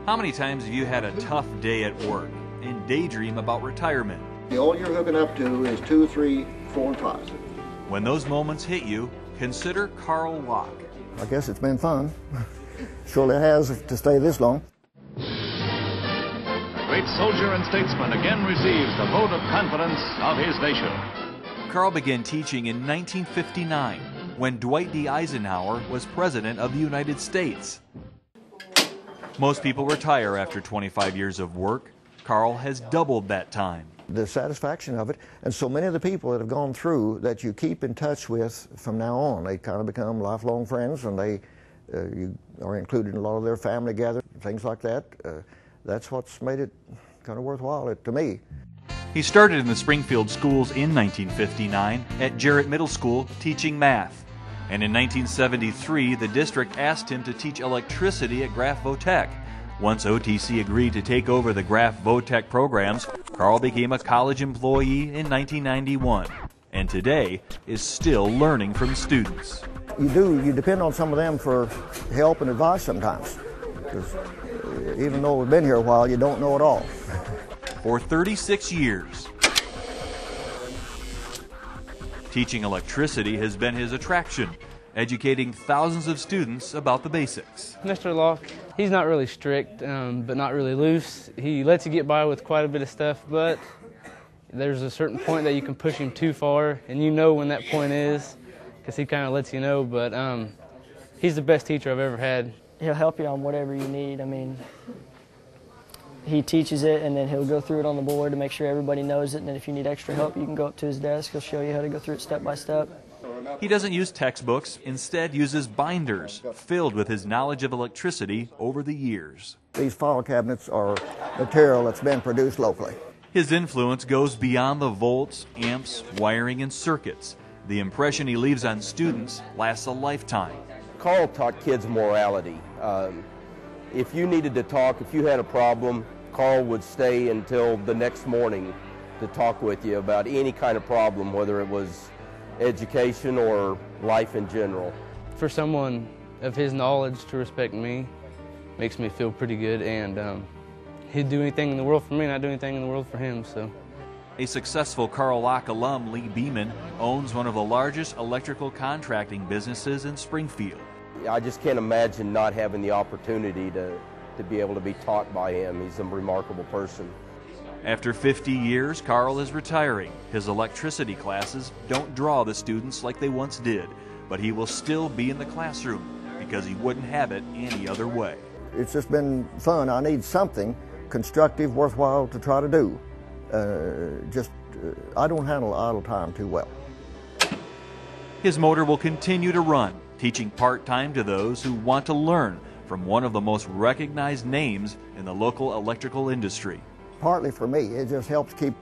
How many times have you had a tough day at work and daydream about retirement? All you're hooking up to is 2, 3, 4, and 5. When those moments hit you, consider CarlLocke. I guess it's been fun. Surely it has to stay this long. The great soldier and statesman again receives the vote of confidence of his nation. Carl began teaching in 1959 when Dwight D. Eisenhower was President of the United States. Most people retire after 25 years of work. Carl has doubled that time. The satisfaction of it, and so many of the people that have gone through that you keep in touch with from now on, they kind of become lifelong friends, and you are included in a lot of their family gatherings, things like that. That's what's made it kind of worthwhile to me. He started in the Springfield schools in 1959 at Jarrett Middle School teaching math. And in 1973, the district asked him to teach electricity at Graf Votech. Once OTC agreed to take over the Graf Votech programs, Carl became a college employee in 1991, and today is still learning from students. You depend on some of them for help and advice sometimes, because even though we've been here a while, you don't know it all. For 36 years, teaching electricity has been his attraction, educating thousands of students about the basics. Mr. Locke, he's not really strict, but not really loose. He lets you get by with quite a bit of stuff, but there's a certain point that you can push him too far, and you know when that point is, because he kind of lets you know, but he's the best teacher I've ever had. He'll help you on whatever you need. I mean, he teaches it, and then he'll go through it on the board to make sure everybody knows it, and then if you need extra help, you can go up to his desk. He'll show you how to go through it step by step. He doesn't use textbooks, instead uses binders filled with his knowledge of electricity over the years. These file cabinets are material that's been produced locally. His influence goes beyond the volts, amps, wiring, and circuits. The impression he leaves on students lasts a lifetime. Carl taught kids morality. If you needed to talk, if you had a problem, Carl would stay until the next morning to talk with you about any kind of problem, whether it was education or life in general. For someone of his knowledge to respect me makes me feel pretty good, and he'd do anything in the world for me, and I'd do anything in the world for him. So, a successful CarlLocke alum, Lee Beeman, owns one of the largest electrical contracting businesses in Springfield. I just can't imagine not having the opportunity to be able to be taught by him. He's a remarkable person. After 50 years, Carl is retiring. His electricity classes don't draw the students like they once did, but he will still be in the classroom because he wouldn't have it any other way. It's just been fun. I need something constructive, worthwhile to try to do. I don't handle idle time too well. His motor will continue to run, teaching part-time to those who want to learn from one of the most recognized names in the local electrical industry. Partly for me, it just helps keep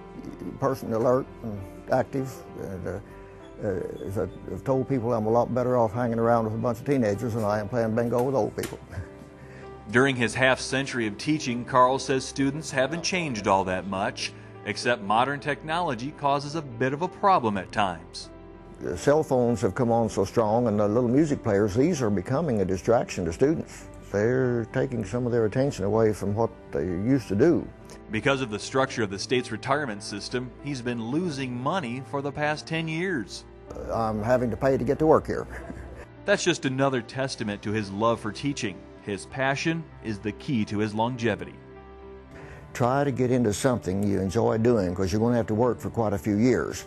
a person alert and active. And, as I've told people, I'm a lot better off hanging around with a bunch of teenagers than I am playing bingo with old people. During his half-century of teaching, Carl says students haven't changed all that much, except modern technology causes a bit of a problem at times. The cell phones have come on so strong, and the little music players, these are becoming a distraction to students. They're taking some of their attention away from what they used to do. Because of the structure of the state's retirement system, he's been losing money for the past 10 years. I'm having to pay to get to work here. That's just another testament to his love for teaching. His passion is the key to his longevity. Try to get into something you enjoy doing, because you're going to have to work for quite a few years.